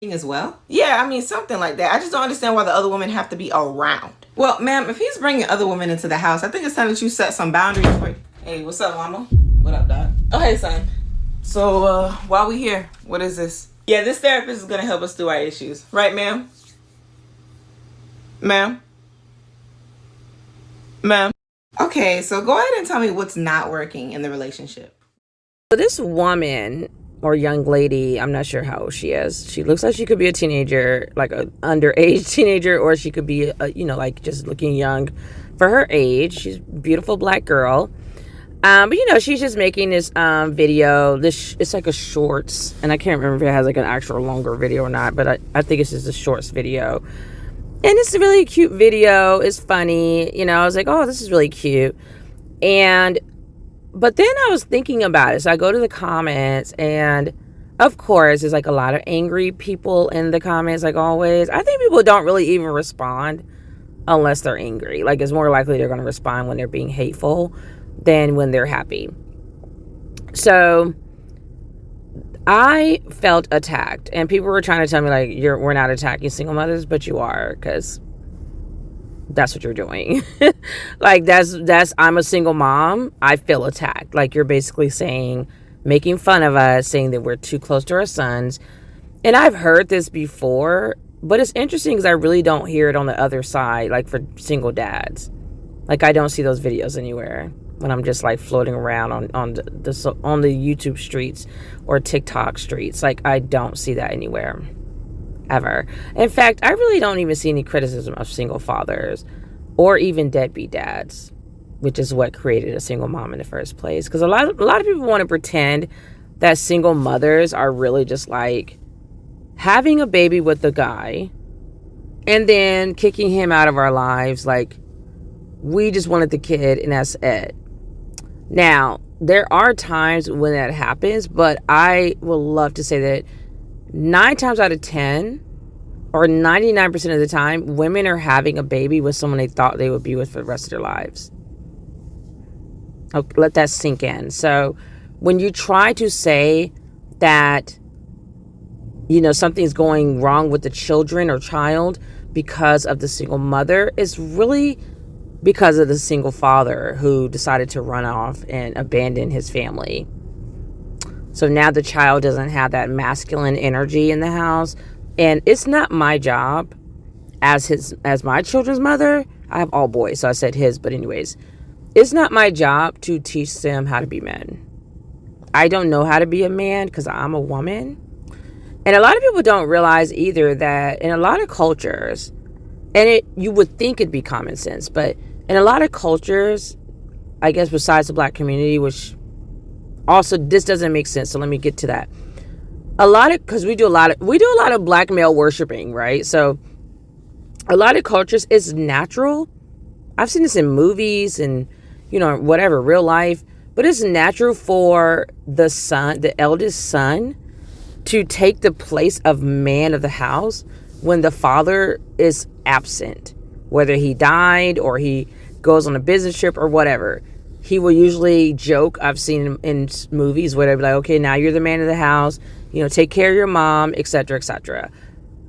as well? Yeah, I mean, something like that. I just don't understand why the other women have to be around. Well, ma'am, if he's bringing other women into the house, I think it's time that you set some boundaries for. Hey, what's up, mama? What up, doc? Oh, hey, son. So, while we here, what is this? Yeah, this therapist is gonna help us through our issues, right, ma'am? Ma'am? Ma'am? Okay, so go ahead and tell me what's not working in the relationship. So this woman or young lady, I'm not sure how old she is. She looks like she could be a teenager, like an underage teenager, or she could be, like just looking young for her age. She's a beautiful black girl. But she's just making this video. It's like a shorts, and I can't remember if it has like an actual longer video or not, but I think it's just a shorts video. And it's a really cute video. It's funny. I was like, oh, this is really cute. But then I was thinking about it. So I go to the comments, and of course, there's like a lot of angry people in the comments, like always. I think people don't really even respond unless they're angry. Like, it's more likely they're going to respond when they're being hateful than when they're happy. So I felt attacked, and people were trying to tell me, like, we're not attacking single mothers, but you are, because that's what you're doing. Like, that's I'm a single mom. I feel attacked. Like, you're basically making fun of us, saying that we're too close to our sons. And I've heard this before, but it's interesting because I really don't hear it on the other side, like for single dads. Like, I don't see those videos anywhere when I'm just like floating around on the YouTube streets or TikTok streets. Like, I don't see that anywhere. Ever. In fact, I really don't even see any criticism of single fathers or even deadbeat dads, which is what created a single mom in the first place. Because a lot of people want to pretend that single mothers are really just like having a baby with the guy and then kicking him out of our lives. Like, we just wanted the kid and that's it. Now, there are times when that happens, but I would love to say that 9 times out of 10 or 99% of the time, women are having a baby with someone they thought they would be with for the rest of their lives. Okay, let that sink in. So when you try to say that, something's going wrong with the children or child because of the single mother, it's really because of the single father who decided to run off and abandon his family. So now the child doesn't have that masculine energy in the house. And it's not my job as my children's mother. I have all boys, so I said his, but anyways, it's not my job to teach them how to be men. I don't know how to be a man because I'm a woman. And a lot of people don't realize either that in a lot of cultures, and you would think it'd be common sense, but in a lot of cultures, I guess besides the black community, which also, this doesn't make sense, so let me get to that. Because we do a lot of black male worshiping, right? So a lot of cultures, it's natural. I've seen this in movies and, whatever, real life. But it's natural for the eldest son, to take the place of man of the house when the father is absent. Whether he died or he goes on a business trip or whatever. He will usually joke. I've seen in movies where they'll be like, okay, now you're the man of the house, take care of your mom, etc., etc.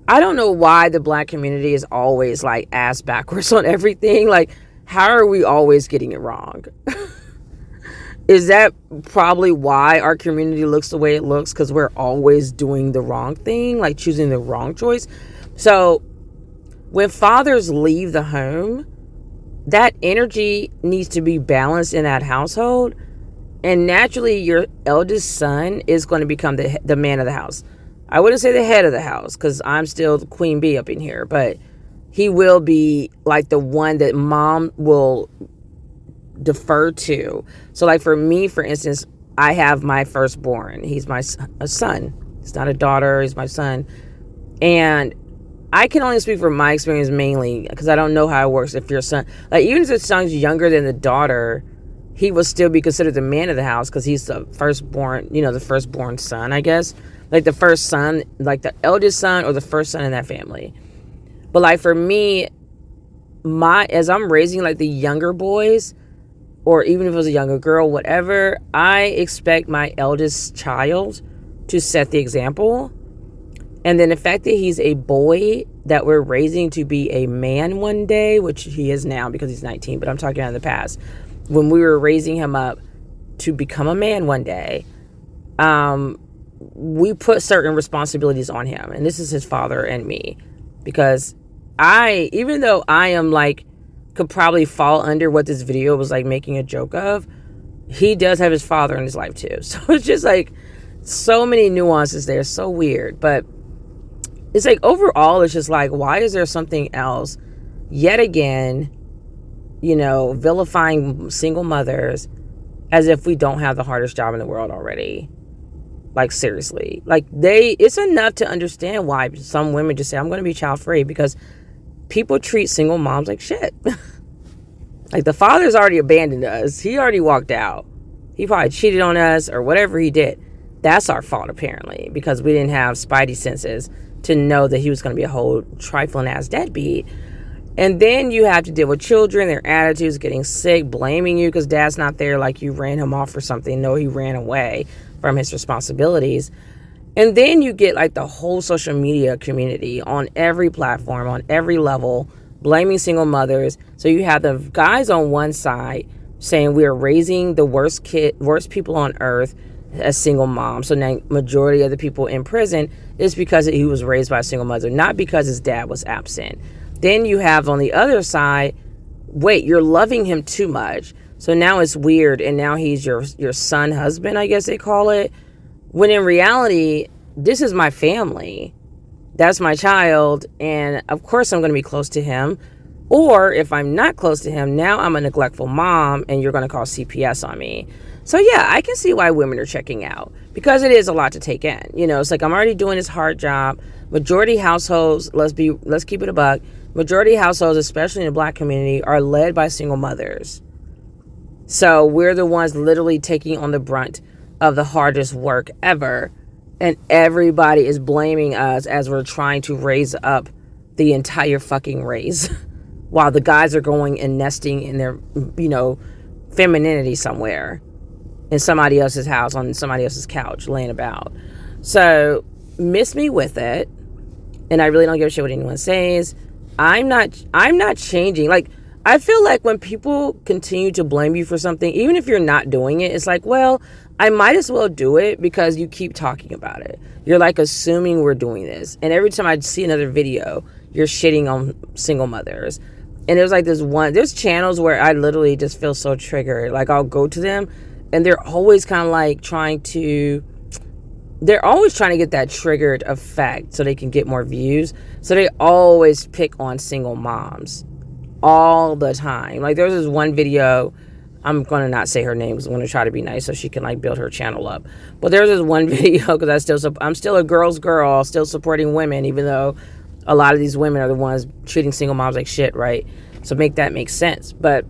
I don't know why the black community is always like ass backwards on everything. Like, how are we always getting it wrong? Is that probably why our community looks the way it looks? Because we're always doing the wrong thing, like choosing the wrong choice. So when fathers leave the home, that energy needs to be balanced in that household. And naturally, your eldest son is going to become the man of the house. I wouldn't say the head of the house because I'm still the queen bee up in here. But he will be like the one that mom will defer to. So like for me, for instance, I have my firstborn. He's a son. He's not a daughter. He's my son. And I can only speak from my experience mainly because I don't know how it works if your son, like even if the son's younger than the daughter, he will still be considered the man of the house because he's the firstborn, the firstborn son, I guess. Like the first son, like the eldest son or the first son in that family. But like for me, as I'm raising like the younger boys, or even if it was a younger girl, whatever, I expect my eldest child to set the example. And then the fact that he's a boy that we're raising to be a man one day, which he is now because he's 19, but I'm talking about in the past, when we were raising him up to become a man one day, we put certain responsibilities on him. And this is his father and me. Because even though I am like, could probably fall under what this video was like making a joke of, he does have his father in his life too. So it's just like so many nuances there. So weird. But it's like overall, it's just like, why is there something else yet again, vilifying single mothers as if we don't have the hardest job in the world already? Like, seriously. Like, it's enough to understand why some women just say, I'm going to be child free, because people treat single moms like shit. Like, the father's already abandoned us. He already walked out. He probably cheated on us or whatever he did. That's our fault, apparently, because we didn't have spidey senses to know that he was going to be a whole trifling ass deadbeat. And then you have to deal with children, their attitudes, getting sick, blaming you because dad's not there, like you ran him off or something. No, he ran away from his responsibilities. And then you get like the whole social media community on every platform, on every level, blaming single mothers. So you have the guys on one side saying we are raising the worst people on earth as single moms. So now majority of the people in prison is because he was raised by a single mother, not because his dad was absent. Then you have on the other side, wait, you're loving him too much. So now it's weird, and now he's your son husband, I guess they call it. When in reality, this is my family. That's my child, and of course I'm going to be close to him. Or if I'm not close to him, now I'm a neglectful mom, and you're going to call CPS on me. So yeah, I can see why women are checking out, because it is a lot to take in. It's like I'm already doing this hard job. Majority households, let's keep it a buck. Majority households, especially in the Black community, are led by single mothers. So we're the ones literally taking on the brunt of the hardest work ever. And everybody is blaming us as we're trying to raise up the entire fucking race. While the guys are going and nesting in their, femininity somewhere. In somebody else's house, on somebody else's couch, laying about. So, miss me with it. And I really don't give a shit what anyone says. I'm not changing. Like, I feel like when people continue to blame you for something, even if you're not doing it, it's like, well, I might as well do it because you keep talking about it. You're like assuming we're doing this. And every time I see another video, you're shitting on single mothers. And there's like there's channels where I literally just feel so triggered. Like, I'll go to them and they're always kind of like they're always trying to get that triggered effect so they can get more views. So they always pick on single moms all the time. Like, there's this one video, I'm going to not say her name because I'm going to try to be nice so she can like build her channel up. But there's this one video because I'm still a girl's girl, still supporting women, even though a lot of these women are the ones treating single moms like shit, right? So make that make sense. But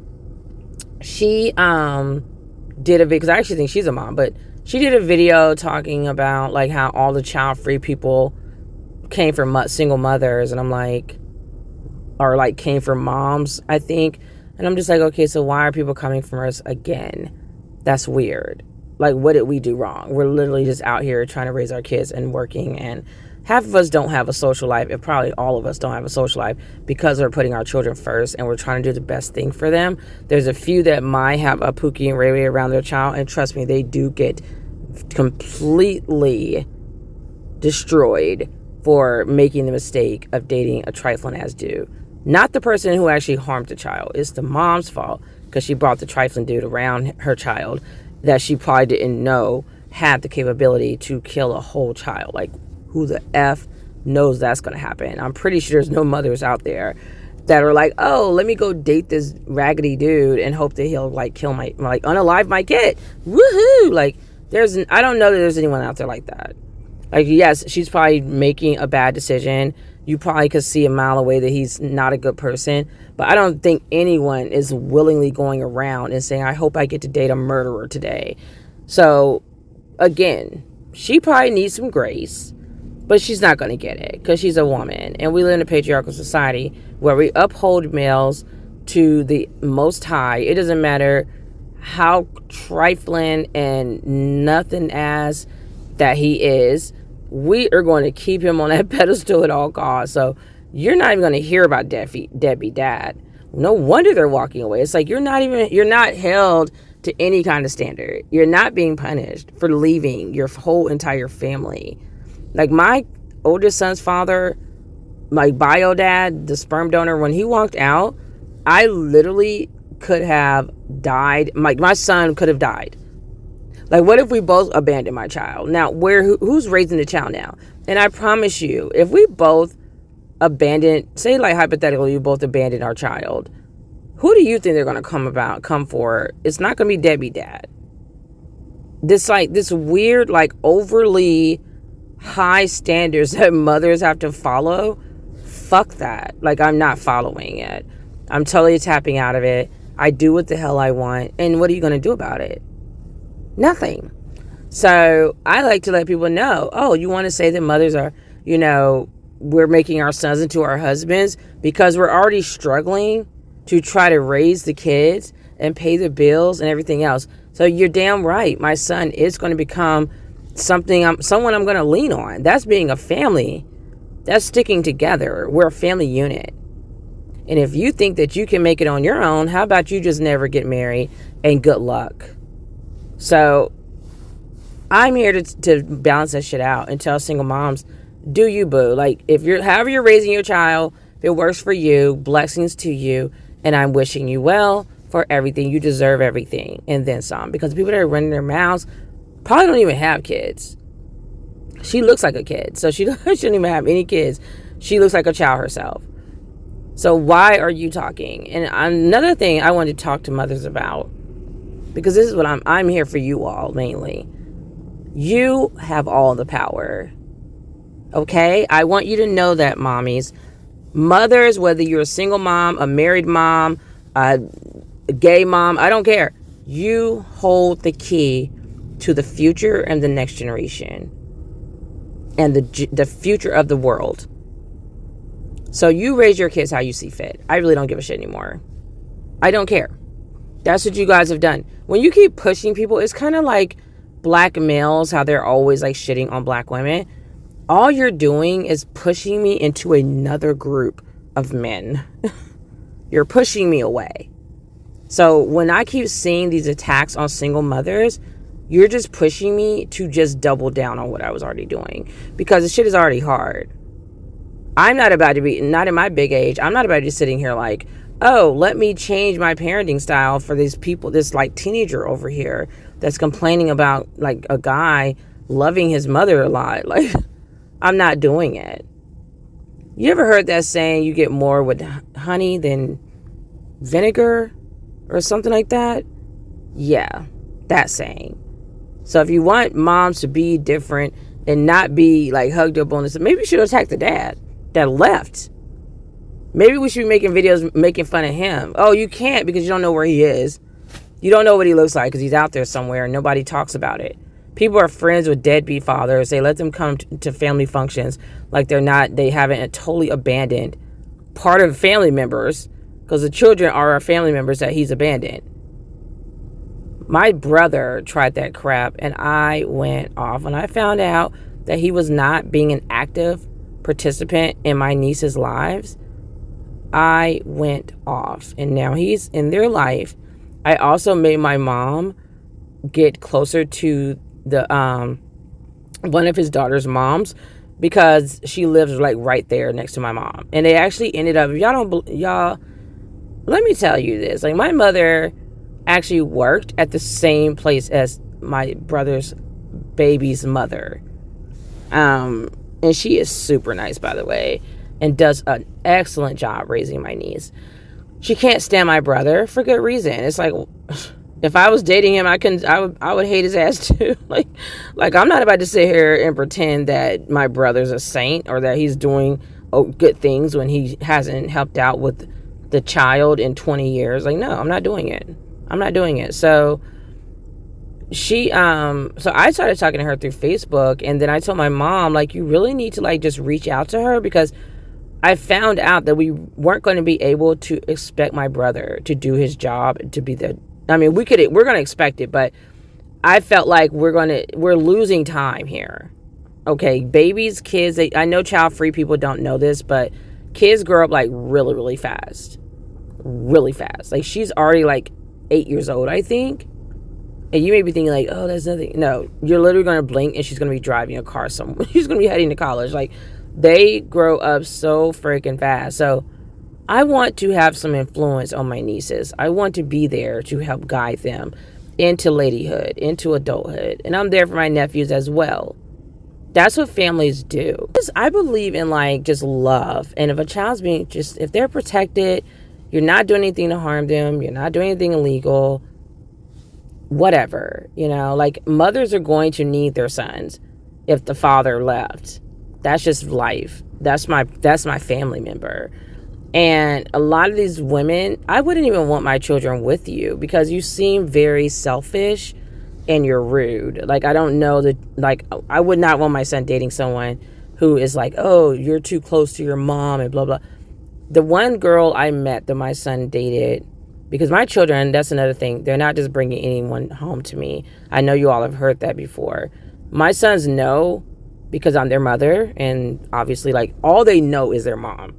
she did a video, because I actually think she's a mom, but she did a video talking about like how all the child-free people came from single mothers, and I'm like, or like came from moms, I think. And I'm just like, okay, so why are people coming from us again? That's weird. Like, what did we do wrong? We're literally just out here trying to raise our kids and working, and half of us don't have a social life, and probably all of us don't have a social life because we're putting our children first and we're trying to do the best thing for them. There's a few that might have a Pookie and Ray Ray around their child, and trust me, they do get completely destroyed for making the mistake of dating a trifling ass dude. Not the person who actually harmed the child. It's the mom's fault because she brought the trifling dude around her child that she probably didn't know had the capability to kill a whole child. Like, who the F knows that's going to happen? I'm pretty sure there's no mothers out there that are like, oh, let me go date this raggedy dude and hope that he'll like kill unalive my kid. Woohoo! Like, I don't know that there's anyone out there like that. Like, yes, she's probably making a bad decision. You probably could see a mile away that he's not a good person. But I don't think anyone is willingly going around and saying, I hope I get to date a murderer today. So, again, she probably needs some grace. But she's not going to get it because she's a woman. And we live in a patriarchal society where we uphold males to the most high. It doesn't matter how trifling and nothing as that he is. we are going to keep him on that pedestal at all costs. So you're not even going to hear about deadbeat dad. No wonder they're walking away. It's like you're not held to any kind of standard. You're not being punished for leaving your whole entire family. Like my oldest son's father, my bio dad, the sperm donor, when he walked out, I literally could have died. My son could have died. Like, what if we both abandoned my child? Now, who's raising the child now? And I promise you, if we both abandon, say like hypothetically, you both abandon our child, who do you think they're going to come for? It's not going to be deadbeat dad. This weird, like overly high standards that mothers have to follow. Fuck that. Like, I'm not following it. I'm totally tapping out of it. I do what the hell I want. And what are you going to do about it? Nothing. So I like to let people know, oh, you want to say that mothers are, we're making our sons into our husbands because we're already struggling to try to raise the kids and pay the bills and everything else. So you're damn right. My son is going to become someone I'm going to lean on. That's being a family. That's sticking together. We're a family unit. And if you think that you can make it on your own, how about you just never get married and good luck? So I'm here to balance that shit out and tell single moms, do you, boo? Like, however you're raising your child, if it works for you, blessings to you. And I'm wishing you well for everything. You deserve everything and then some. Because people that are running their mouths probably don't even have kids. She looks like a kid. So she shouldn't even have any kids. She looks like a child herself. So why are you talking? And another thing I wanted to talk to mothers about, because this is what I'm here for you all mainly. You have all the power. Okay? I want you to know that, mommies. Mothers, whether you're a single mom, a married mom, a gay mom, I don't care. You hold the key to the future and the next generation and the future of the world. So you raise your kids how you see fit. I really don't give a shit anymore. I don't care. That's what you guys have done. When you keep pushing people, it's kind of like black males, how they're always like shitting on black women. All you're doing is pushing me into another group of men. You're pushing me away. So when I keep seeing these attacks on single mothers, you're just pushing me to just double down on what I was already doing. Because the shit is already hard. I'm not about to be, not in my big age, I'm not about to be sitting here like, oh, let me change my parenting style for these people, this like teenager over here that's complaining about like a guy loving his mother a lot. Like, I'm not doing it. You ever heard that saying, you get more with honey than vinegar or something like that? Yeah, that saying. So if you want moms to be different and not be like hugged up on this, maybe you should attack the dad that left. Maybe we should be making videos making fun of him. Oh, you can't because you don't know where he is. You don't know what he looks like because he's out there somewhere and nobody talks about it. People are friends with deadbeat fathers. They let them come to family functions like they haven't totally abandoned part of family members because the children are our family members that he's abandoned. My brother tried that crap and I went off when I found out that he was not being an active participant in my niece's lives. I went off and now he's in their life. I also made my mom get closer to the one of his daughter's moms because she lives like right there next to my mom, and they actually ended up, y'all let me tell you this, like my mother actually worked at the same place as my brother's baby's mother, and she is super nice, by the way, and does an excellent job raising my niece. She can't stand my brother for good reason. It's like, if I was dating him, I would hate his ass too. like I'm not about to sit here and pretend that my brother's a saint or that he's doing good things when he hasn't helped out with the child in 20 years. Like, no, I'm not doing it. So so I started talking to her through Facebook, and then I told my mom, like, you really need to like just reach out to her, because I found out that we weren't going to be able to expect my brother to do his job, to be we're going to expect it, but I felt like we're losing time here. Okay, babies, kids, I know child-free people don't know this, but kids grow up like really, really fast. Really fast. Like, she's already like 8 years old, I think. And you may be thinking like, oh, that's nothing. No, you're literally going to blink and she's going to be driving a car somewhere. She's going to be heading to college. Like, they grow up so freaking fast. So I want to have some influence on my nieces. I want to be there to help guide them into ladyhood, into adulthood. And I'm there for my nephews as well. That's what families do. I believe in like just love. And if a child's being if they're protected, you're not doing anything to harm them. You're not doing anything illegal. Whatever, like mothers are going to need their sons if the father left. That's just life. That's my family member. And a lot of these women, I wouldn't even want my children with you because you seem very selfish and you're rude. Like, I don't know I would not want my son dating someone who is like, oh, you're too close to your mom and blah, blah. The one girl I met that my son dated, because my children, that's another thing, they're not just bringing anyone home to me. I know you all have heard that before. My sons know because I'm their mother, and obviously, like, all they know is their mom.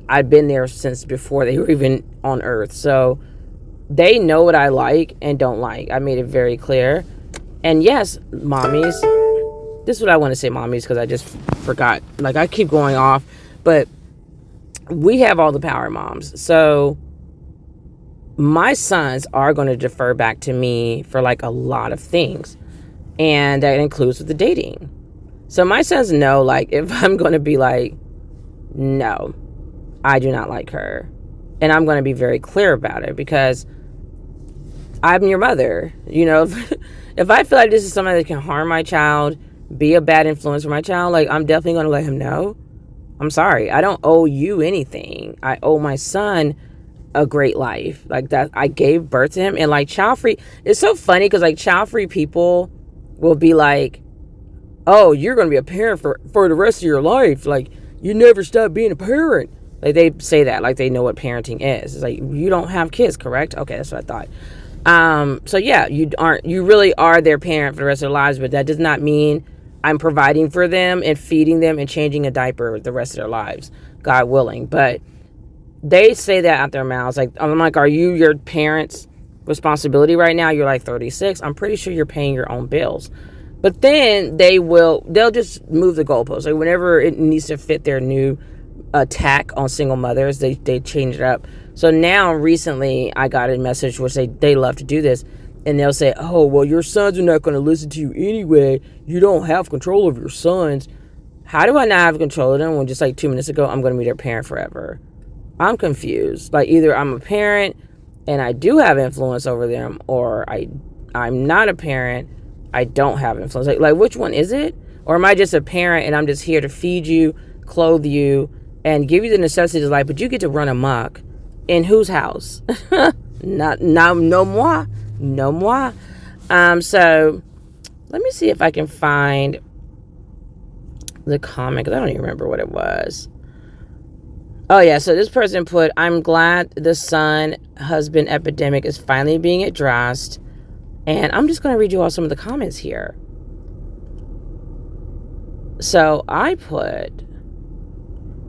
I've been there since before they were even on earth. So they know what I like and don't like. I made it very clear. And yes, mommies, this is what I want to say, mommies, because I just forgot. Like, I keep going off, but we have all the power, moms. So my sons are going to defer back to me for like a lot of things. And that includes with the dating. So my sons know, like, if I'm going to be like, no, I do not like her. And I'm going to be very clear about it because I'm your mother. If I feel like this is something that can harm my child, be a bad influence for my child, like, I'm definitely going to let him know. I'm sorry. I don't owe you anything. I owe my son a great life. Like, that, I gave birth to him. And like, child-free, it's so funny because like child-free people will be like, oh, you're going to be a parent for the rest of your life. Like, you never stop being a parent. Like, they say that like they know what parenting is. It's like, you don't have kids, correct? Okay, that's what I thought. So yeah, you really are their parent for the rest of their lives, but that does not mean I'm providing for them and feeding them and changing a diaper the rest of their lives, God willing. But they say that out their mouths. Like, I'm like, are you your parents' responsibility right now? You're like 36. I'm pretty sure you're paying your own bills. But then they'll just move the goalposts. Like, whenever it needs to fit their new attack on single mothers, they change it up. So now recently I got a message where they love to do this, and they'll say, oh, well, your sons are not going to listen to you anyway. You don't have control of your sons. How do I not have control of them when just like 2 minutes ago I'm going to be their parent forever? I'm confused. Like, either I'm a parent and I do have influence over them, or I'm not a parent, I don't have influence. Like, which one is it? Or am I just a parent and I'm just here to feed you, clothe you, and give you the necessities of life, but you get to run amok in whose house? No moi. So let me see if I can find the comment, because I don't even remember what it was. Oh yeah, so this person put, I'm glad the son-husband epidemic is finally being addressed. And I'm just going to read you all some of the comments here. So I put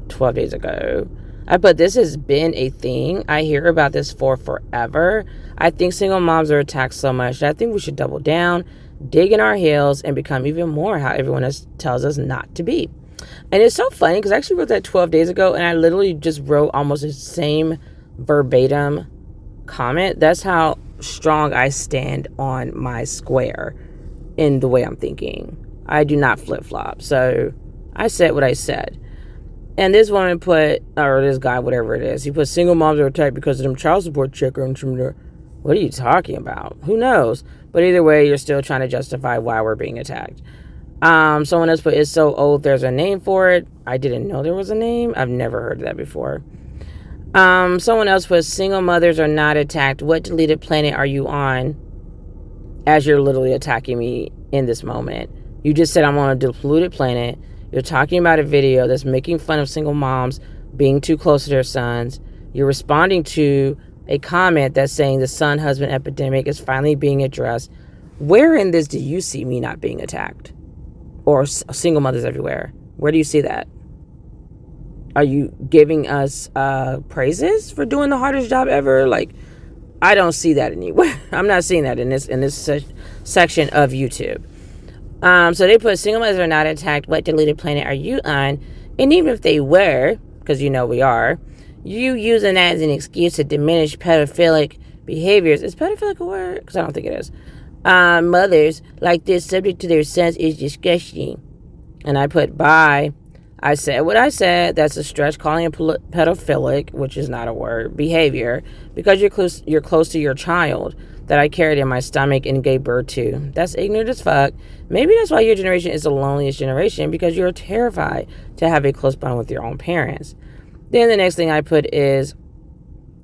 12 days ago, I put, this has been a thing. I hear about this for forever. I think single moms are attacked so much that I think we should double down, dig in our heels, and become even more how everyone else tells us not to be. And it's so funny because I actually wrote that 12 days ago, and I literally just wrote almost the same verbatim comment. That's how strong I stand on my square in the way I'm thinking. I do not flip-flop. So I said what I said. And this woman put, or this guy, whatever it is, he put, single moms are attacked because of them child support checkers from there. What are you talking about? Who knows? But either way, you're still trying to justify why we're being attacked. Someone else put, it's so old, there's a name for it. I didn't know there was a name. I've never heard of that before. Someone else put, single mothers are not attacked. What deleted planet are you on? As you're literally attacking me in this moment. You just said I'm on a deleted planet. You're talking about a video that's making fun of single moms being too close to their sons. You're responding to a comment that's saying the son-husband epidemic is finally being addressed. Where in this do you see me not being attacked? or single mothers everywhere. Where do you see that? Are you giving us praises for doing the hardest job ever? Like, I don't see that anywhere. I'm not seeing that in this section of YouTube. So they put single mothers are not attacked. What deleted planet are you on? And even if they were, because we are, you using that as an excuse to diminish pedophilic behaviors. Is pedophilic a word? Because I don't think it is. Mothers like this subject to their sons is disgusting. And I put bye. I said what I said. That's a stretch. Calling it pedophilic, which is not a word, behavior, because you're close to your child that I carried in my stomach and gave birth to. That's ignorant as fuck. Maybe that's why your generation is the loneliest generation, because you're terrified to have a close bond with your own parents. Then the next thing I put is,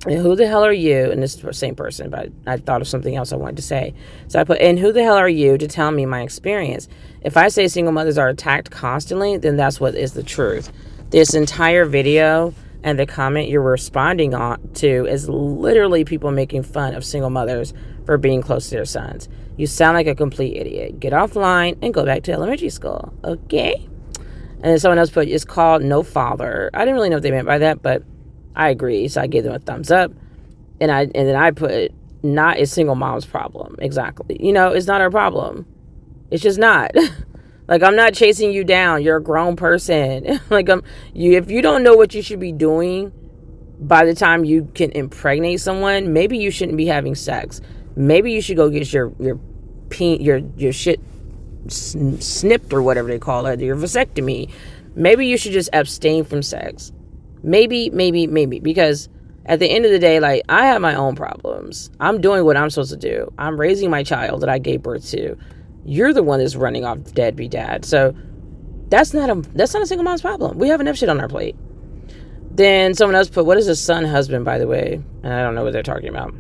and who the hell are you? And this is the same person, but I thought of something else I wanted to say. So I put, and who the hell are you to tell me my experience? If I say single mothers are attacked constantly, then that's what is the truth. This entire video and the comment you're responding to is literally people making fun of single mothers for being close to their sons. You sound like a complete idiot. Get offline and go back to elementary school, okay? And then someone else put, it's called no father. I didn't really know what they meant by that, but I agree. So I gave them a thumbs up. And then I put, not a single mom's problem. Exactly. It's not our problem. It's just not. Like, I'm not chasing you down. You're a grown person. Like, if you don't know what you should be doing by the time you can impregnate someone, maybe you shouldn't be having sex. Maybe you should go get your shit snipped, or whatever they call it, your vasectomy. Maybe you should just abstain from sex. Maybe, because at the end of the day, like, I have my own problems. I'm doing what I'm supposed to do. I'm raising my child that I gave birth to. You're the one that's running off deadbeat dad. So that's not a single mom's problem. We have enough shit on our plate. Then someone else put, what is a son husband, by the way? And I don't know what they're talking about.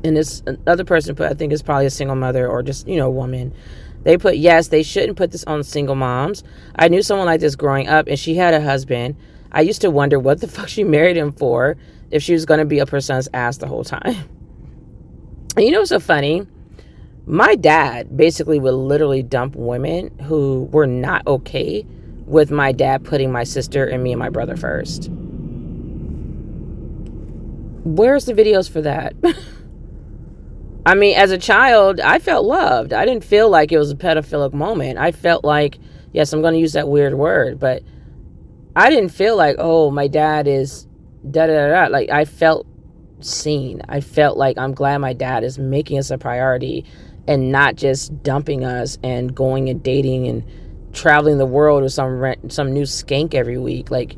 And this other person put, I think it's probably a single mother or just, a woman. They put, yes, they shouldn't put this on single moms. I knew someone like this growing up, and she had a husband. I used to wonder what the fuck she married him for if she was going to be up her son's ass the whole time. And what's so funny? My dad basically would literally dump women who were not okay with my dad putting my sister and me and my brother first. Where's the videos for that? I mean, as a child, I felt loved. I didn't feel like it was a pedophilic moment. I felt like, yes, I'm going to use that weird word, but I didn't feel like, oh, my dad is da-da-da-da. Like, I felt seen. I felt like I'm glad my dad is making us a priority and not just dumping us and going and dating and traveling the world with some new skank every week. Like,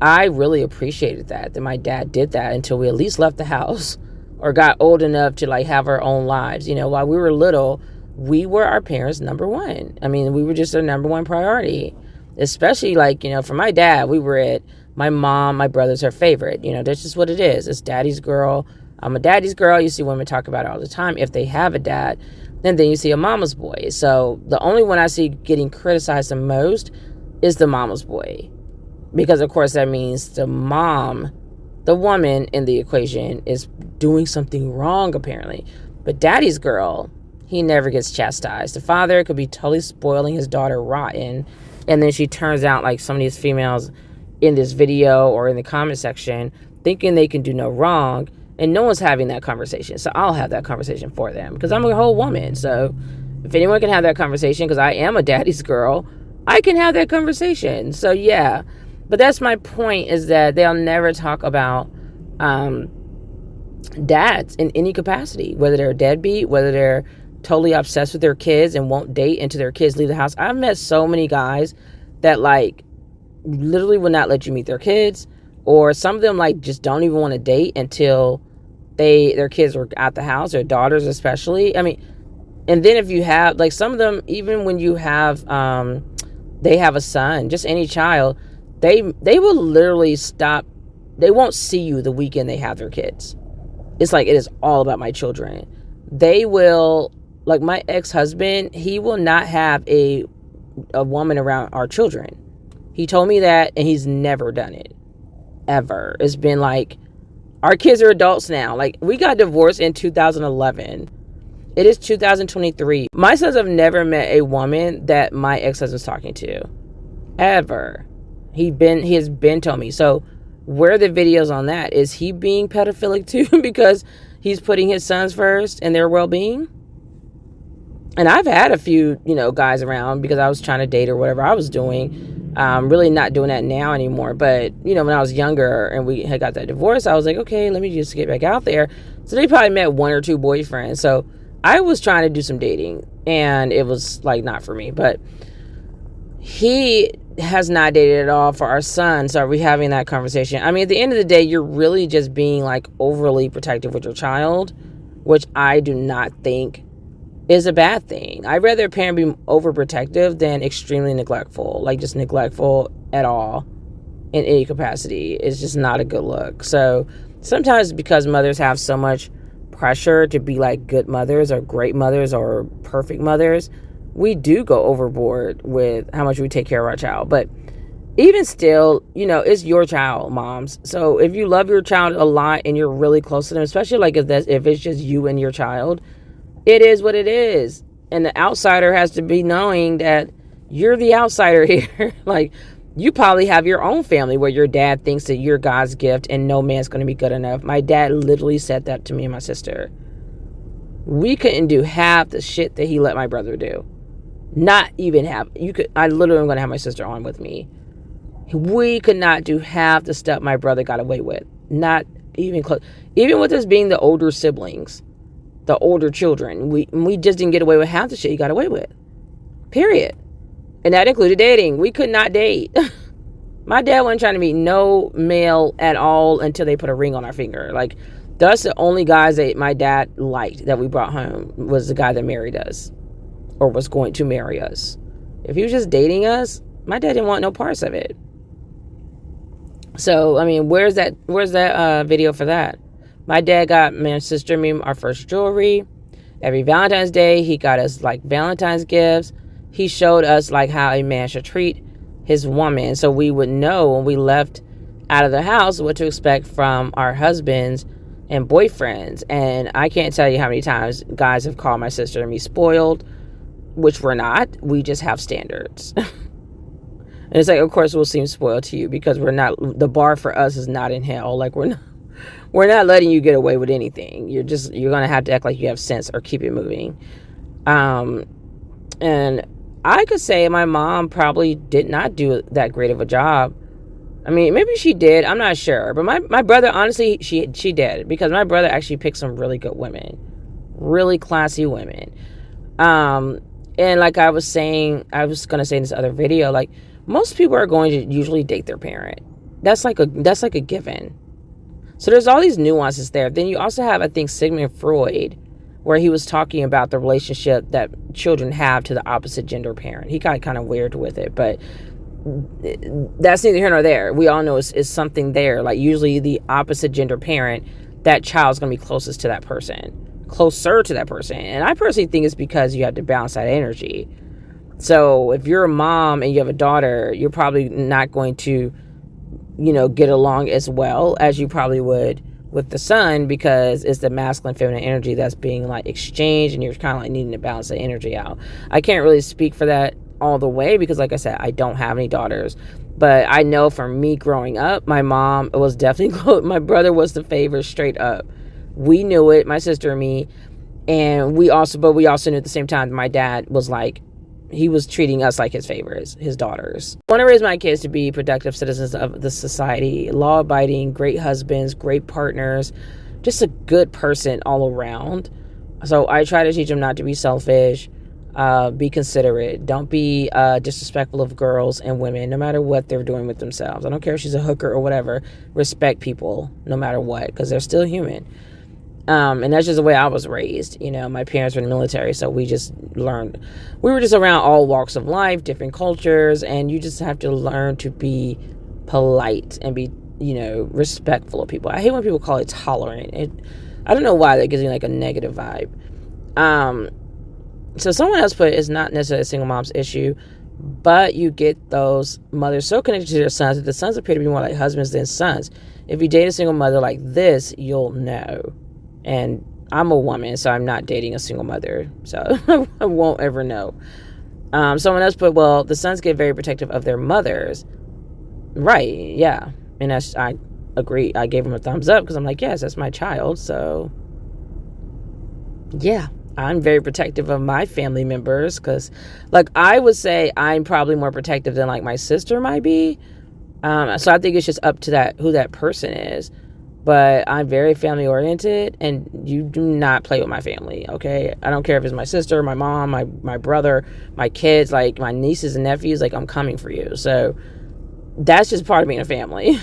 I really appreciated that my dad did that until we at least left the house or got old enough to, like, have our own lives. While we were little, we were our parents' number one. I mean, we were just their number one priority. Especially, like, for my dad, we were at my mom, my brother's her favorite. That's just what it is. It's daddy's girl. I'm a daddy's girl. You see women talk about it all the time if they have a dad. And then you see a mama's boy. So the only one I see getting criticized the most is the mama's boy. Because, of course, that means the mom, the woman in the equation, is doing something wrong, apparently. But daddy's girl, he never gets chastised. The father could be totally spoiling his daughter rotten, and then she turns out like some of these females in this video or in the comment section thinking they can do no wrong, and no one's having that conversation. So I'll have that conversation for them because I'm a whole woman. So if anyone can have that conversation, because I am a daddy's girl, I can have that conversation. So yeah, but that's my point, is that they'll never talk about dads in any capacity, whether they're deadbeat, whether they're totally obsessed with their kids and won't date until their kids leave the house. I've met so many guys that, like, literally will not let you meet their kids, or some of them, like, just don't even want to date until their kids are out the house, their daughters especially. I mean, and then if you have, like, some of them, even when you have they have a son, just any child, they will literally stop. They won't see you the weekend they have their kids. It's like, it is all about my children. They will, like my ex-husband, he will not have a woman around our children. He told me that, and he's never done it. Ever. It's been like, our kids are adults now. Like, we got divorced in 2011. It is 2023. My sons have never met a woman that my ex-husband's talking to. Ever. He has been told me. So where are the videos on that? Is he being pedophilic too because he's putting his sons first and their well-being? And I've had a few, guys around because I was trying to date or whatever I was doing. Really not doing that now anymore. But, when I was younger and we had got that divorce, I was like, okay, let me just get back out there. So they probably met 1 or 2 boyfriends. So I was trying to do some dating and it was like not for me. But he has not dated at all for our son. So are we having that conversation? I mean, at the end of the day, you're really just being like overly protective with your child, which I do not think is a bad thing. I'd rather a parent be overprotective than extremely neglectful, like just neglectful at all in any capacity. It's just not a good look. So sometimes because mothers have so much pressure to be like good mothers or great mothers or perfect mothers, we do go overboard with how much we take care of our child. But even still, it's your child, moms. So if you love your child a lot and you're really close to them, especially like if it's just you and your child, it is what it is. And the outsider has to be knowing that you're the outsider here. Like, you probably have your own family where your dad thinks that you're God's gift and no man's going to be good enough. My dad literally said that to me and my sister. We couldn't do half the shit that he let my brother do. Not even half. I literally am going to have my sister on with me. We could not do half the stuff my brother got away with. Not even close. Even with us being the older siblings. The older children, we just didn't get away with half the shit he got away with. Period. And that included dating. We could not date. My dad wasn't trying to meet no male at all until they put a ring on our finger. Like, that's the only guys that my dad liked that we brought home was the guy that married us or was going to marry us. If he was just dating us, my dad didn't want no parts of it. So, I mean, where's that video for that? My dad got my sister and me our first jewelry. Every Valentine's Day, he got us like Valentine's gifts. He showed us like how a man should treat his woman, so we would know when we left out of the house what to expect from our husbands and boyfriends. And I can't tell you how many times guys have called my sister and me spoiled, which we're not. We just have standards. And it's like, of course, we'll seem spoiled to you because we're not. The bar for us is not in hell. Like, we're not letting you get away with anything. You're going to have to act like you have sense or keep it moving. And I could say my mom probably did not do that great of a job. I mean, maybe she did. I'm not sure. But my brother, honestly, she did. Because my brother actually picked some really good women. Really classy women. And like I was going to say in this other video, like, most people are going to usually date their parent. That's like a given. So there's all these nuances there. Then you also have, I think, Sigmund Freud, where he was talking about the relationship that children have to the opposite gender parent. He got kind of weird with it, but that's neither here nor there. We all know it's something there. Like, usually the opposite gender parent, that child's going to be closer to that person. And I personally think it's because you have to balance that energy. So if you're a mom and you have a daughter, you're probably not going to get along as well as you probably would with the son, because it's the masculine feminine energy that's being like exchanged, and you're kind of like needing to balance the energy out. I can't really speak for that all the way because, like I said, I don't have any daughters, but I know for me growing up, my mom was definitely my brother was the favorite straight up. We knew it, my sister and me, and we also knew at the same time my dad was like, he was treating us like his favorites, his daughters. I want to raise my kids to be productive citizens of the society, law-abiding, great husbands, great partners, just a good person all around. So I try to teach them not to be selfish, be considerate, don't be disrespectful of girls and women, no matter what they're doing with themselves. I don't care if she's a hooker or whatever. Respect people no matter what, because they're still human. And that's just the way I was raised. My parents were in the military, so we just learned. We were just around all walks of life, different cultures, and you just have to learn to be polite and be, respectful of people. I hate when people call it tolerant. I don't know why that gives me like a negative vibe. So someone else put, it's not necessarily a single mom's issue, but you get those mothers so connected to their sons that the sons appear to be more like husbands than sons. If you date a single mother like this, you'll know. And I'm a woman, so I'm not dating a single mother, so I won't ever know. Someone else put, well, the sons get very protective of their mothers. Right, yeah. And I agree. I gave him a thumbs up because I'm like, yes, that's my child. So, yeah, I'm very protective of my family members because, like, I would say I'm probably more protective than, like, my sister might be. So I think it's just up to who that person is. But I'm very family oriented, and you do not play with my family, okay? I don't care if it's my sister, my mom, my brother, my kids, like my nieces and nephews, like I'm coming for you. So that's just part of being a family.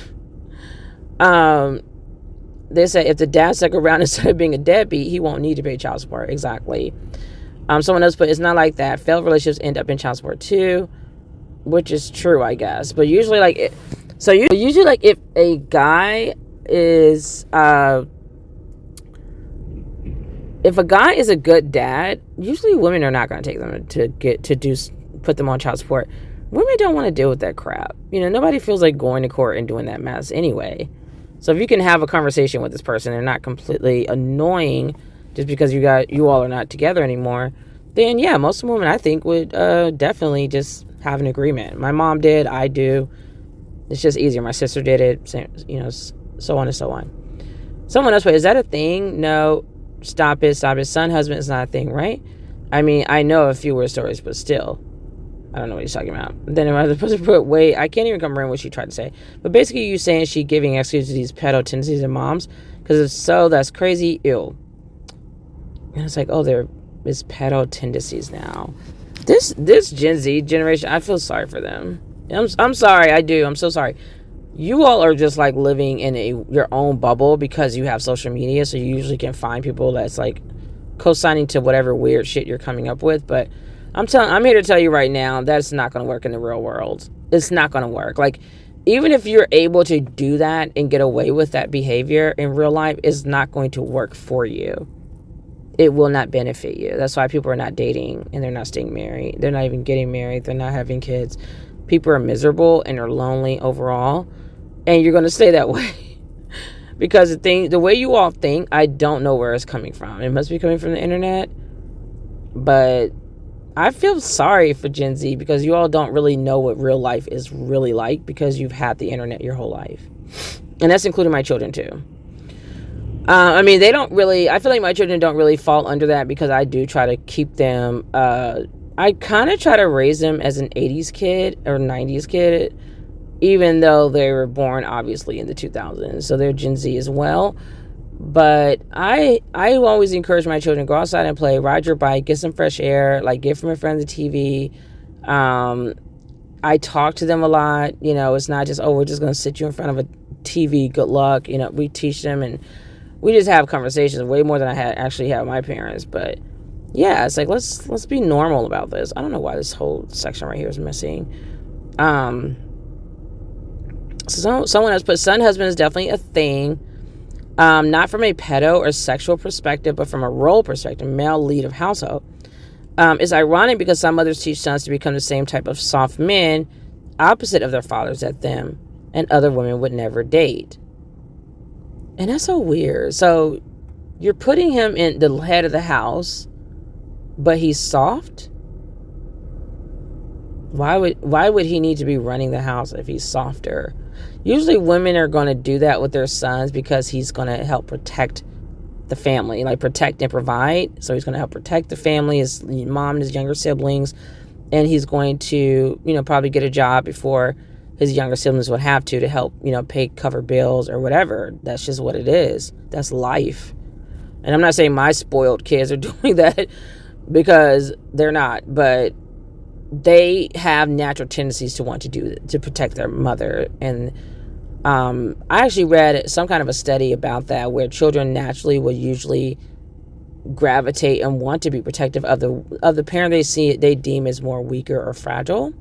They say if the dad stuck around instead of being a deadbeat, he won't need to pay child support. Exactly. Someone else put, it's not like that. Failed relationships end up in child support too, which is true, I guess. But usually, like, if a guy is if a guy is a good dad, usually women are not going to take them put them on child support. Women don't want to deal with that crap. Nobody feels like going to court and doing that mess anyway. So if you can have a conversation with this person, they're not completely annoying just because you all are not together anymore, then yeah, most women I think would definitely just have an agreement. My mom did, I do. It's just easier. My sister did it, same, so on and so on. Someone else, is that a thing? No, stop it. Son, husband is not a thing, right? I mean, I know a few weird stories, but still, I don't know what he's talking about. Then I was supposed to put, wait, I can't even remember what she tried to say. But basically, you saying she giving excuses to these pedo tendencies in moms? Because if so, that's crazy. Ew. And it's like, oh, there is pedo tendencies now. This Gen Z generation, I feel sorry for them. I'm sorry, I do. I'm so sorry. You all are just like living in your own bubble because you have social media, so you usually can find people that's like co-signing to whatever weird shit you're coming up with. But I'm here to tell you right now, that's not going to work in the real world. It's not going to work. Like, even if you're able to do that and get away with that behavior in real life, it's not going to work for you. It will not benefit you. That's why people are not dating and they're not staying married. They're not even getting married. They're not having kids. People are miserable and are lonely overall. And you're going to stay that way. Because the way you all think, I don't know where it's coming from. It must be coming from the internet. But I feel sorry for Gen Z because you all don't really know what real life is really like because you've had the internet your whole life. And that's including my children too. I mean, I feel like my children don't really fall under that because I do try to keep them, I kind of try to raise them as an 80s kid or 90s kid, even though they were born obviously in the 2000s. So they're Gen Z as well. But I always encourage my children to go outside and play, ride your bike, get some fresh air, like get from in front of the TV. I talk to them a lot. It's not just, oh, we're just going to sit you in front of a TV. Good luck. We teach them and we just have conversations way more than I actually had with my parents. But yeah, it's like, let's be normal about this. I don't know why this whole section right here is missing. So someone else put, son, husband is definitely a thing. Not from a pedo or sexual perspective, but from a role perspective, male lead of household. It's ironic because some mothers teach sons to become the same type of soft men, opposite of their fathers at them, and other women would never date. And that's so weird. So you're putting him in the head of the house, but he's soft? Why would he need to be running the house if he's softer? Usually women are going to do that with their sons because he's going to help protect the family, like protect and provide. So he's going to help protect the family, his mom and his younger siblings, and he's going to, probably get a job before his younger siblings would have to help, cover bills or whatever. That's just what it is. That's life. And I'm not saying my spoiled kids are doing that because they're not, but they have natural tendencies to want to protect their mother. And I actually read some kind of a study about that where children naturally would usually gravitate and want to be protective of the parent they deem as more weaker or fragile.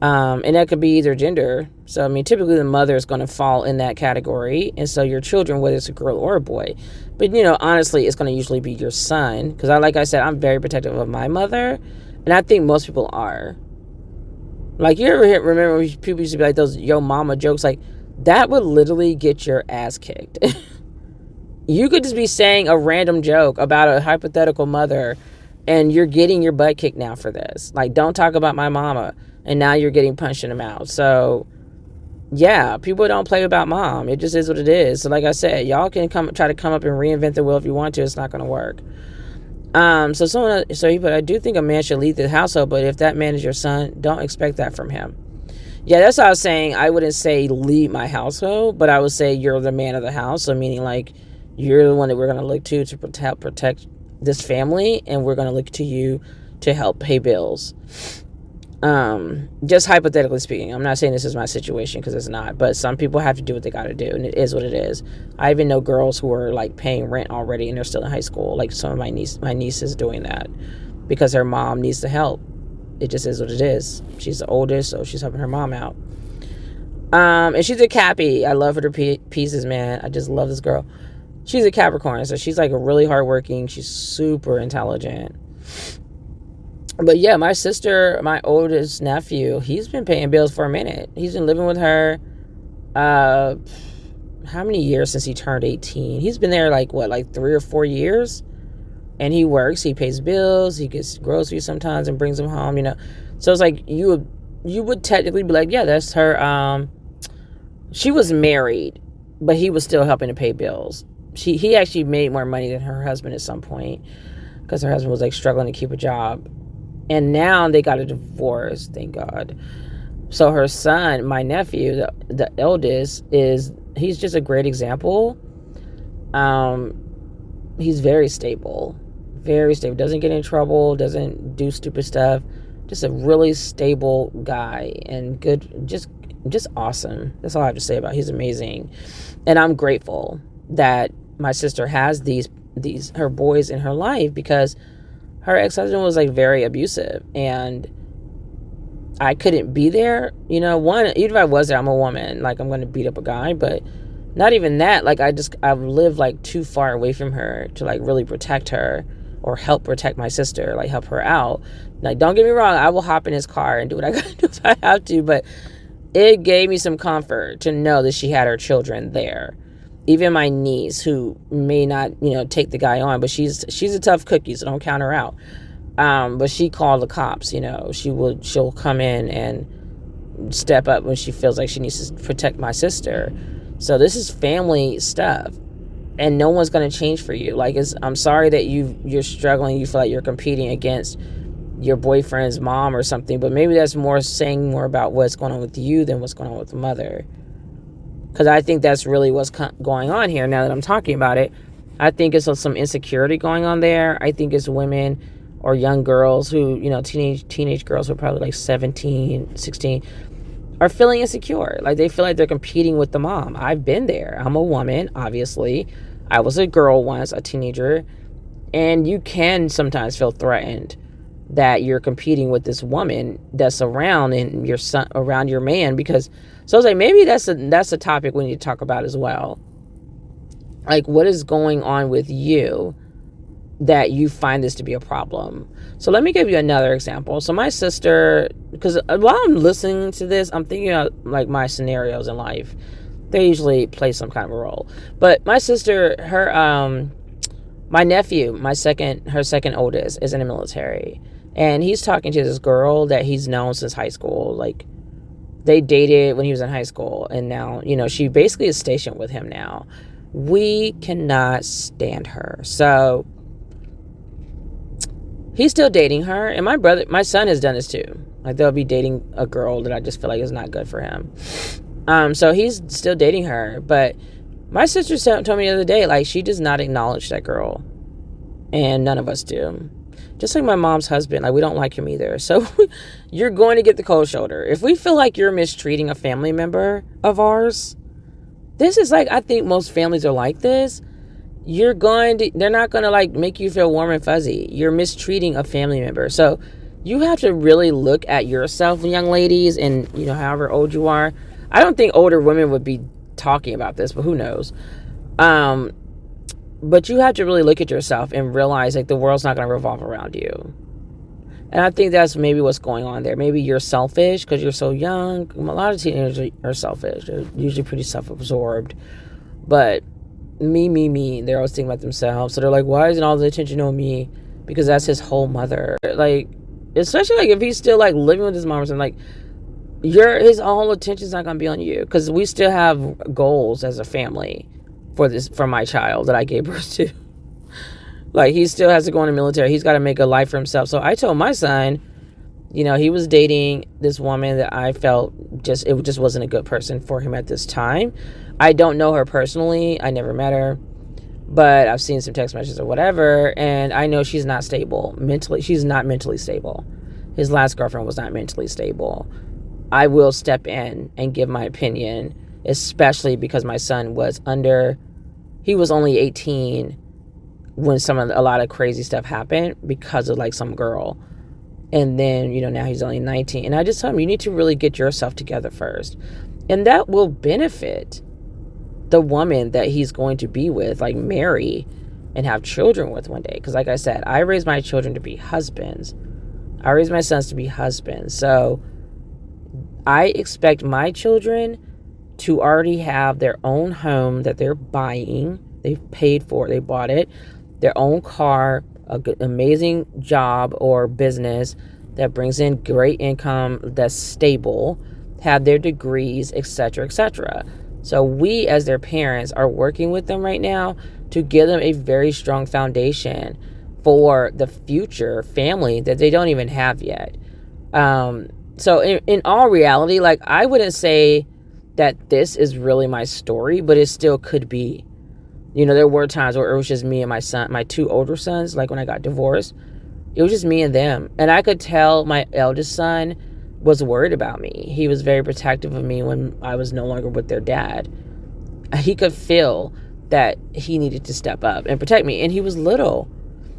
And that could be either gender. So, I mean, typically the mother is going to fall in that category. And so your children, whether it's a girl or a boy, but, honestly, it's going to usually be your son. Because like I said, I'm very protective of my mother. And I think most people are. Like, you ever remember when people used to be like those yo mama jokes? Like, that would literally get your ass kicked. You could just be saying a random joke about a hypothetical mother, and you're getting your butt kicked now for this. Like, don't talk about my mama, and now you're getting punched in the mouth. So yeah, people don't play about mom. It just is what it is. So like I said, y'all can try to come up and reinvent the wheel if you want to. It's not going to work. But I do think a man should lead the household, but if that man is your son, don't expect that from him. Yeah, that's what I was saying. I wouldn't say lead my household, but I would say you're the man of the house. So meaning like you're the one that we're going to look to protect this family, and we're going to look to you to help pay bills. Just hypothetically speaking, I'm not saying this is my situation, because it's not, but some people have to do what they got to do, and it is what it is. I even know girls who are like paying rent already and they're still in high school. Like some of my niece is doing that because her mom needs the help. It just is what it is. She's the oldest, so she's helping her mom out. And she's a Cappy. I love her to pieces, man. I just love this girl. She's a Capricorn, so she's like really hardworking. She's super intelligent. But yeah, my sister, my oldest nephew, he's been paying bills for a minute. He's been living with her, how many years since he turned 18? He's been there like 3 or 4 years. And he works, he pays bills, he gets groceries sometimes and brings them home, So it's like you would technically be like, yeah, that's her. She was married, but he was still helping to pay bills. He actually made more money than her husband at some point, because her husband was like struggling to keep a job. And now they got a divorce, thank God. So her son, my nephew, the eldest, he's just a great example. He's very stable, doesn't get in trouble, doesn't do stupid stuff. Just a really stable guy and good, just awesome. That's all I have to say about him. He's amazing. And I'm grateful that my sister has these her boys in her life, because her ex-husband was like very abusive, and I couldn't be there. One, even if I was there, I'm a woman, like I'm going to beat up a guy, but not even that. Like I've lived like too far away from her to like really protect her or help protect my sister, like help her out. Like, don't get me wrong, I will hop in his car and do what I gotta do if I have to, but it gave me some comfort to know that she had her children there. Even my niece, who may not, take the guy on, but she's a tough cookie, so don't count her out. But she called the cops. She'll come in and step up when she feels like she needs to protect my sister. So this is family stuff, and no one's going to change for you. Like, I'm sorry that you're struggling. You feel like you're competing against your boyfriend's mom or something, but maybe that's saying more about what's going on with you than what's going on with the mother. Because I think that's really what's going on here now that I'm talking about it. I think it's some insecurity going on there. I think it's women or young girls who, teenage girls who are probably like 17, 16, are feeling insecure. Like, they feel like they're competing with the mom. I've been there. I'm a woman, obviously. I was a girl once, a teenager. And you can sometimes feel threatened that you're competing with this woman that's around your man, because so I was like, maybe that's a topic we need to talk about as well. Like, what is going on with you that you find this to be a problem? So let me give you another example. So my sister, because while I'm listening to this, I'm thinking about like my scenarios in life. They usually play some kind of a role. But my sister, my nephew, her second oldest, is in the military. And he's talking to this girl that he's known since high school. Like, they dated when he was in high school. And now, she basically is stationed with him now. We cannot stand her. So he's still dating her. And my son has done this too. Like, they'll be dating a girl that I just feel like is not good for him. So he's still dating her. But my sister told me the other day, like, she does not acknowledge that girl. And none of us do. Just like my mom's husband, like, we don't like him either. So you're going to get the cold shoulder. If we feel like you're mistreating a family member of ours, this is like, I think most families are like this. They're not going to like make you feel warm and fuzzy. You're mistreating a family member. So you have to really look at yourself, young ladies, and, however old you are. I don't think older women would be talking about this, but who knows? But you have to really look at yourself and realize, like, the world's not going to revolve around you. And I think that's maybe what's going on there. Maybe you're selfish because you're so young. A lot of teenagers are selfish. They're usually pretty self-absorbed. But me. They're always thinking about themselves. So they're like, why isn't all the attention on me? Because that's his whole mother. Like, especially like if he's still like living with his mom or something, like his whole attention's not gonna be on you, because we still have goals as a family for my child that I gave birth to. Like, he still has to go in the military. He's got to make a life for himself. So I told my son, he was dating this woman that I felt it just wasn't a good person for him at this time. I don't know her personally. I never met her, but I've seen some text messages or whatever, and I know she's not stable mentally. She's not mentally stable. His last girlfriend was not mentally stable. I will step in and give my opinion, especially because my son he was only 18 when a lot of crazy stuff happened because of like some girl. And then, now he's only 19. And I just tell him, you need to really get yourself together first. And that will benefit the woman that he's going to be with, like marry and have children with one day. Because like I said, I raised my children to be husbands. I raised my sons to be husbands. So I expect my children to already have their own home that they're buying. They've paid for it. They bought it. Their own car, a good, amazing job or business that brings in great income, that's stable, have their degrees, etc., etc. So we, as their parents, are working with them right now to give them a very strong foundation for the future family that they don't even have yet. So in all reality, like, I wouldn't say that this is really my story, but it still could be. There were times where it was just me and my son, my two older sons, like when I got divorced, it was just me and them. And I could tell my eldest son was worried about me. He was very protective of me when I was no longer with their dad. He could feel that he needed to step up and protect me. And he was little.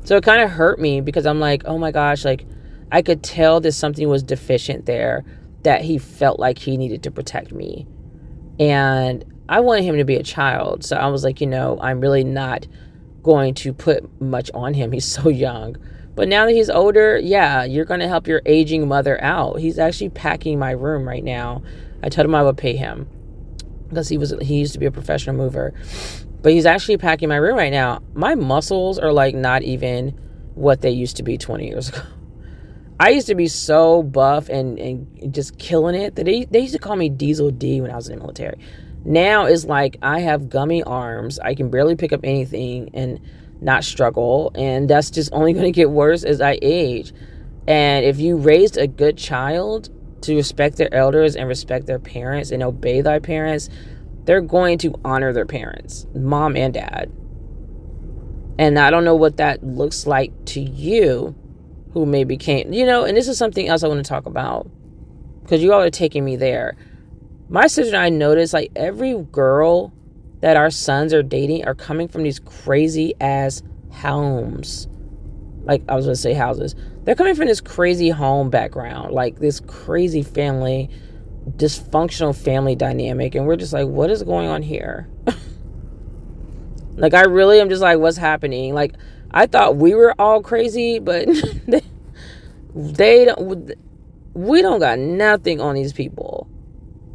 So it kind of hurt me because I'm like, oh my gosh, like I could tell that something was deficient there, that he felt like he needed to protect me. And I wanted him to be a child. So I was like, I'm really not going to put much on him. He's so young. But now that he's older, yeah, you're going to help your aging mother out. He's actually packing my room right now. I told him I would pay him because he used to be a professional mover. But he's actually packing my room right now. My muscles are like not even what they used to be 20 years ago. I used to be so buff and just killing it that they used to call me Diesel D when I was in the military. Now it's like I have gummy arms. I can barely pick up anything and not struggle. And that's just only going to get worse as I age. And if you raised a good child to respect their elders and respect their parents and obey thy parents, they're going to honor their parents, mom and dad. And I don't know what that looks like to you, who maybe can't, and this is something else I want to talk about, because you all are taking me there. My sister and I noticed, like, every girl that our sons are dating are coming from these crazy ass homes. Like, I was going to say houses. They're coming from this crazy home background, like this crazy family, dysfunctional family dynamic. And we're just like, what is going on here? Like, I really am just like, what's happening? Like, I thought we were all crazy, but we don't got nothing on these people.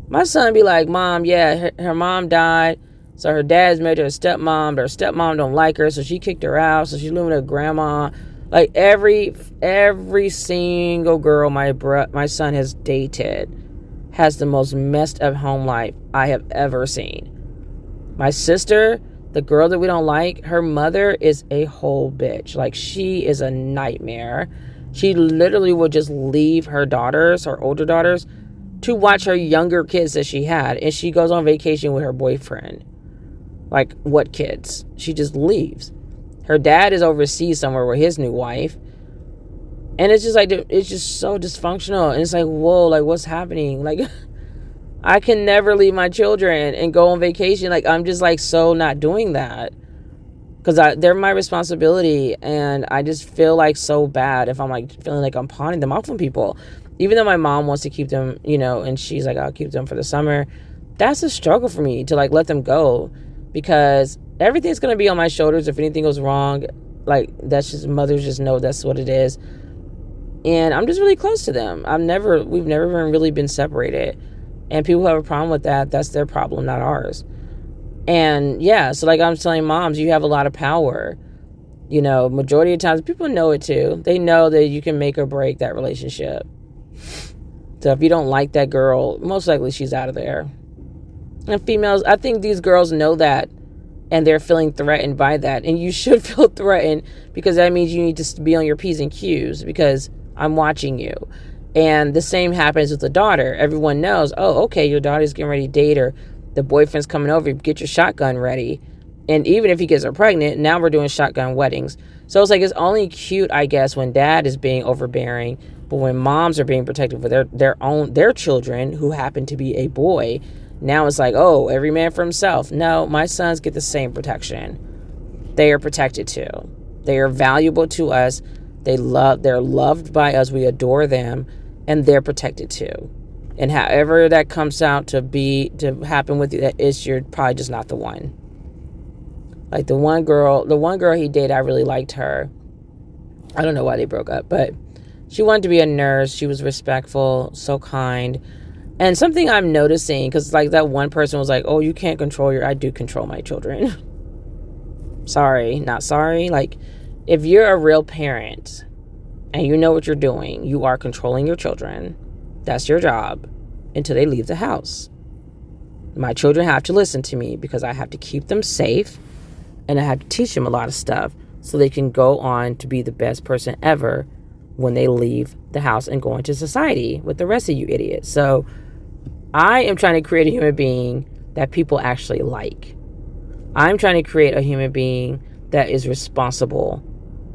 My son be like, Mom, yeah, her mom died, so her dad's married to her stepmom. Her stepmom don't like her, so she kicked her out, so she's living with her grandma. Like, every single girl my son has dated has the most messed up home life I have ever seen. My sister, the girl that we don't like, her mother is a whole bitch. Like, she is a nightmare. She literally would just leave her daughters, her older daughters, to watch her younger kids that she had. And she goes on vacation with her boyfriend. Like, what kids? She just leaves. Her dad is overseas somewhere with his new wife. And it's just like, it's just so dysfunctional. And it's like, whoa, like, what's happening? Like, I can never leave my children and go on vacation. Like, I'm just like so not doing that. Because they're my responsibility. And I just feel like so bad if I'm like feeling like I'm pawning them off on people. Even though my mom wants to keep them, and she's like, I'll keep them for the summer. That's a struggle for me to like let them go. Because everything's going to be on my shoulders if anything goes wrong. Like, that's just, mothers just know that's what it is. And I'm just really close to them. We've never really been separated. And people who have a problem with that, that's their problem, not ours. And yeah, so like I'm telling moms, you have a lot of power. You know, majority of times people know it too. They know that you can make or break that relationship. So if you don't like that girl, most likely she's out of there. And females, I think these girls know that, and they're feeling threatened by that. And you should feel threatened, because that means you need to be on your P's and Q's, because I'm watching you. And the same happens with the daughter. Everyone knows, oh, okay, your daughter's getting ready to date, or the boyfriend's coming over, get your shotgun ready. And even if he gets her pregnant, now we're doing shotgun weddings. So it's like, it's only cute, I guess, when dad is being overbearing, but when moms are being protective for their children, who happen to be a boy, now it's like, oh, every man for himself. No, my sons get the same protection. They are protected too. They are valuable to us. They're loved by us. We adore them, and they're protected too. And however that comes out to happen with you, that is, you're probably just not the one. Like the one girl he dated, I really liked her. I don't know why they broke up, but she wanted to be a nurse. She was respectful, so kind. And something I'm noticing, because like that one person was like, oh, you can't control I do control my children. Sorry, not sorry. Like, if you're a real parent and you know what you're doing, you are controlling your children. That's your job until they leave the house. My children have to listen to me, because I have to keep them safe, and I have to teach them a lot of stuff so they can go on to be the best person ever when they leave the house and go into society with the rest of you idiots. So I am trying to create a human being that people actually like. I'm trying to create a human being that is responsible,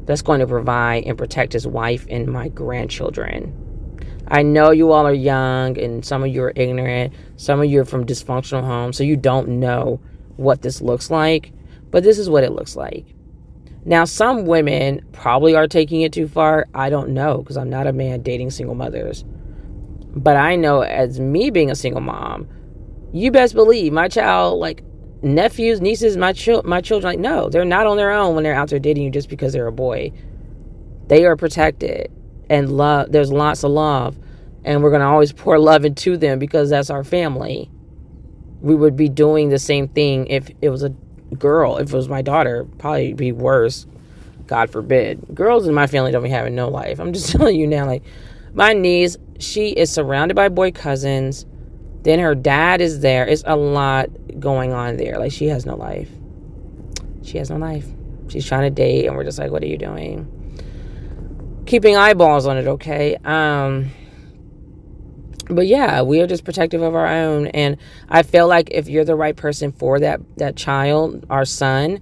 that's going to provide and protect his wife and my grandchildren. I know you all are young, and some of you are ignorant. Some of you are from dysfunctional homes, so you don't know what this looks like. But this is what it looks like. Now, some women probably are taking it too far. I don't know, because I'm not a man dating single mothers. But I know, as me being a single mom, you best believe my child, like nephews, nieces, my children, like, no, they're not on their own when they're out there dating you just because they're a boy. They are protected, and love. There's lots of love, and we're going to always pour love into them, because that's our family. We would be doing the same thing if it was a girl. If it was my daughter, probably be worse, God forbid. Girls in my family don't be having no life. I'm just telling you now, like, my niece, she is surrounded by boy cousins, then her dad is there. It's a lot going on there. Like, she has no life. She's trying to date, and we're just like, what are you doing? Keeping eyeballs on it, okay? But yeah, we are just protective of our own. And I feel like if you're the right person for that child, our son,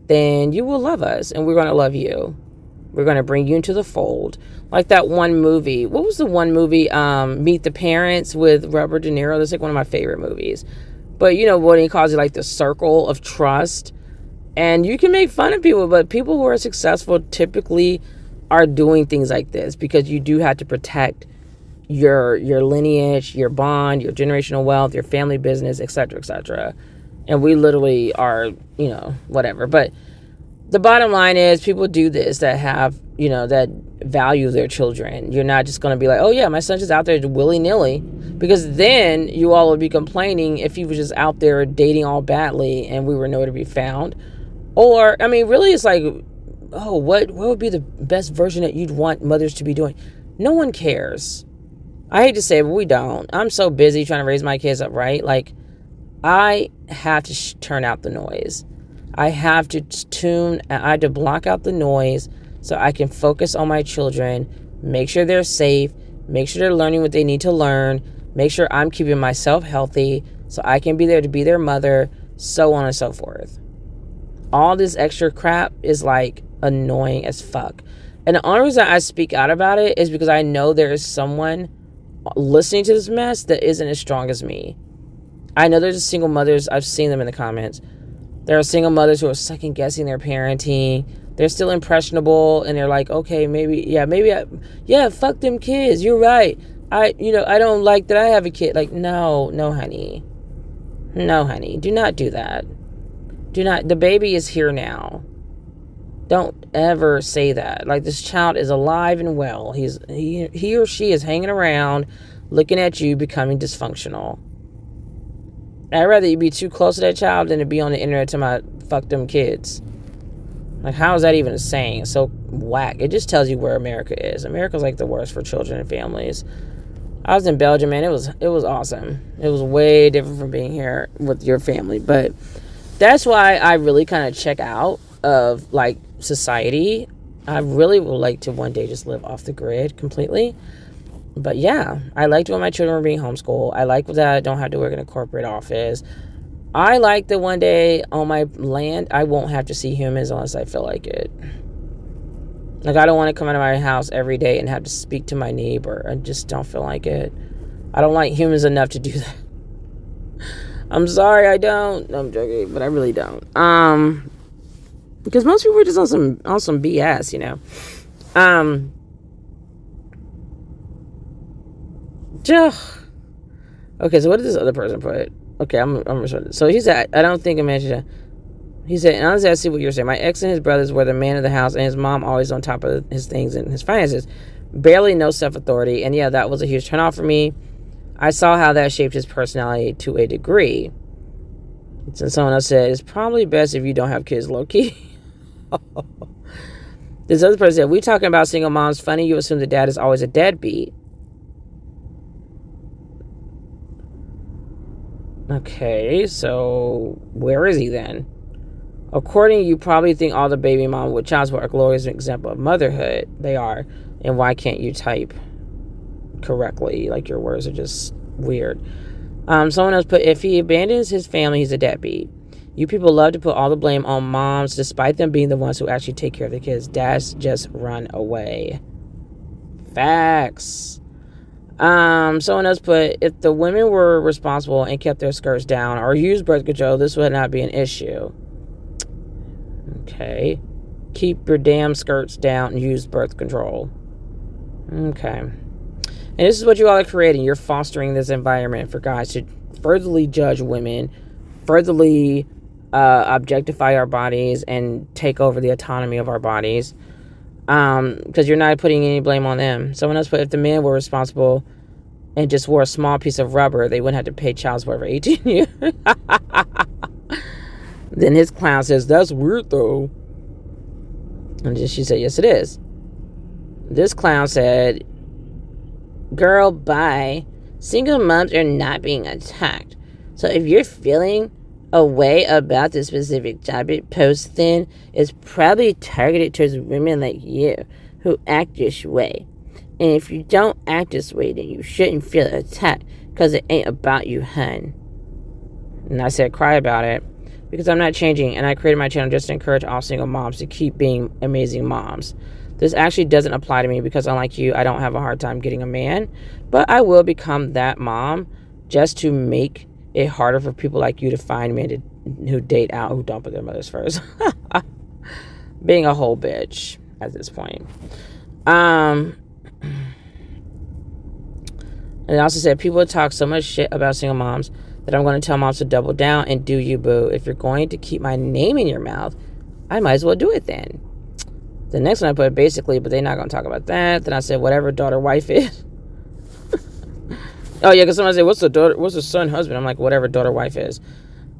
then you will love us, and we're going to love you. We're going to bring you into the fold. Like that one movie. What was the one movie? Meet the Parents with Robert De Niro. That's like one of my favorite movies. But you know what he calls it, like the circle of trust. And you can make fun of people, but people who are successful typically are doing things like this, because you do have to protect your lineage, your bond, your generational wealth, your family business, etc., etc. And we literally are, whatever. But the bottom line is, people do this that have, that value their children. You're not just going to be like, oh yeah, my son's just out there willy-nilly, because then you all would be complaining if he was just out there dating all badly and we were nowhere to be found. Or, I mean, really, it's like, oh, what would be the best version that you'd want mothers to be doing? No one cares. I hate to say it, but we don't. I'm so busy trying to raise my kids up right. Like, I have to turn out the noise. I have to block out the noise so I can focus on my children, make sure they're safe, make sure they're learning what they need to learn, make sure I'm keeping myself healthy so I can be there to be their mother, so on and so forth. All this extra crap is like annoying as fuck. And the only reason I speak out about it is because I know there is someone listening to this mess that isn't as strong as me. I know there's single mothers. I've seen them in the comments. There are single mothers who are second guessing their parenting. They're still impressionable, and they're like, okay, fuck them kids. You're right. I don't like that I have a kid. Like, no, honey. No, honey. Do not do that. Do not. The baby is here now. Don't ever say that. Like, this child is alive and well. He or she is hanging around, looking at you becoming dysfunctional. I'd rather you be too close to that child than to be on the internet talking about fuck them kids. Like, how is that even a saying? It's so whack. It just tells you where America is. America's like the worst for children and families. I was in Belgium, man. It was awesome. It was way different from being here with your family. But that's why I really kind of check out of, like, society. I really would like to one day just live off the grid completely. But yeah, I liked when my children were being homeschooled. I like that I don't have to work in a corporate office. I like that one day on my land, I won't have to see humans unless I feel like it. Like, I don't want to come out of my house every day and have to speak to my neighbor. I just don't feel like it. I don't like humans enough to do that. I'm sorry, I don't. No, I'm joking, but I really don't. Because most people are just on some BS, you know. Okay, so what did this other person put? Okay, I'm responding. So he said, I don't think I mentioned it. He said, and honestly, I see what you're saying. My ex and his brothers were the man of the house, and his mom always on top of his things and his finances. Barely no self-authority. And yeah, that was a huge turnoff for me. I saw how that shaped his personality to a degree. And someone else said, it's probably best if you don't have kids, low-key. This other person said, we talking about single moms. Funny, you assume the dad is always a deadbeat. Okay, so where is he then? According, you probably think all the baby mom with child support are glorious an example of motherhood. They are. And why can't you type correctly? Like, your words are just weird. Someone else put, if he abandons his family, he's a deadbeat. You people love to put all the blame on moms despite them being the ones who actually take care of the kids. Dads just run away. Facts. Someone else put, if the women were responsible and kept their skirts down or used birth control, this would not be an issue. Okay. Keep your damn skirts down and use birth control. Okay. And this is what you all are creating. You're fostering this environment for guys to furtherly judge women, furtherly objectify our bodies, and take over the autonomy of our bodies. Because you're not putting any blame on them. Someone else put, if the men were responsible and just wore a small piece of rubber, they wouldn't have to pay child support for 18 years. Then his clown says, that's weird though. And she said, yes, it is. This clown said, girl, bye. Single moms are not being attacked. So if you're feeling a way about the specific topic post, then it's probably targeted towards women like you who act this way. And if you don't act this way, then you shouldn't feel attacked because it ain't about you, hun. And I said, cry about it because I'm not changing, and I created my channel just to encourage all single moms to keep being amazing moms. This actually doesn't apply to me because, unlike you, I don't have a hard time getting a man, but I will become that mom just to make it harder for people like you to find men who date out, who don't put their mothers first. Being a whole bitch at this point. And it also said, people talk so much shit about single moms that I'm going to tell moms to double down and do you, boo. If you're going to keep my name in your mouth, I might as well do it then. The next one I put, basically, but they're not going to talk about that. Then I said, whatever daughter wife is. Oh, yeah, because someone said, what's the son husband? I'm like, whatever daughter wife is.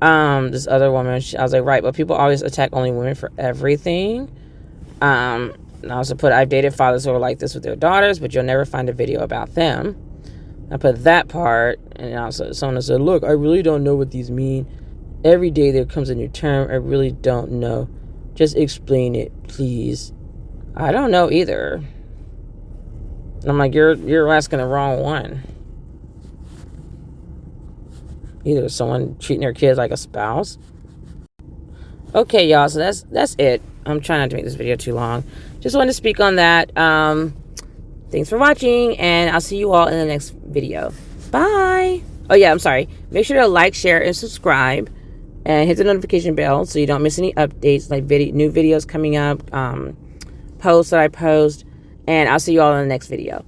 This other woman, I was like, right, but people always attack only women for everything. And I also put, I've dated fathers who are like this with their daughters, but you'll never find a video about them. I put that part, and also someone said, look, I really don't know what these mean. Every day there comes a new term. I really don't know. Just explain it, please. I don't know either. And I'm like, you're asking the wrong one. Either someone treating their kids like a spouse. Okay, y'all, so that's it. I'm trying not to make this video too long. Just wanted to speak on that. Thanks for watching, and I'll see you all in the next video. Bye. Oh, yeah, I'm sorry. Make sure to like, share, and subscribe, and hit the notification bell so you don't miss any updates, like new videos coming up, posts that I post, and I'll see you all in the next video.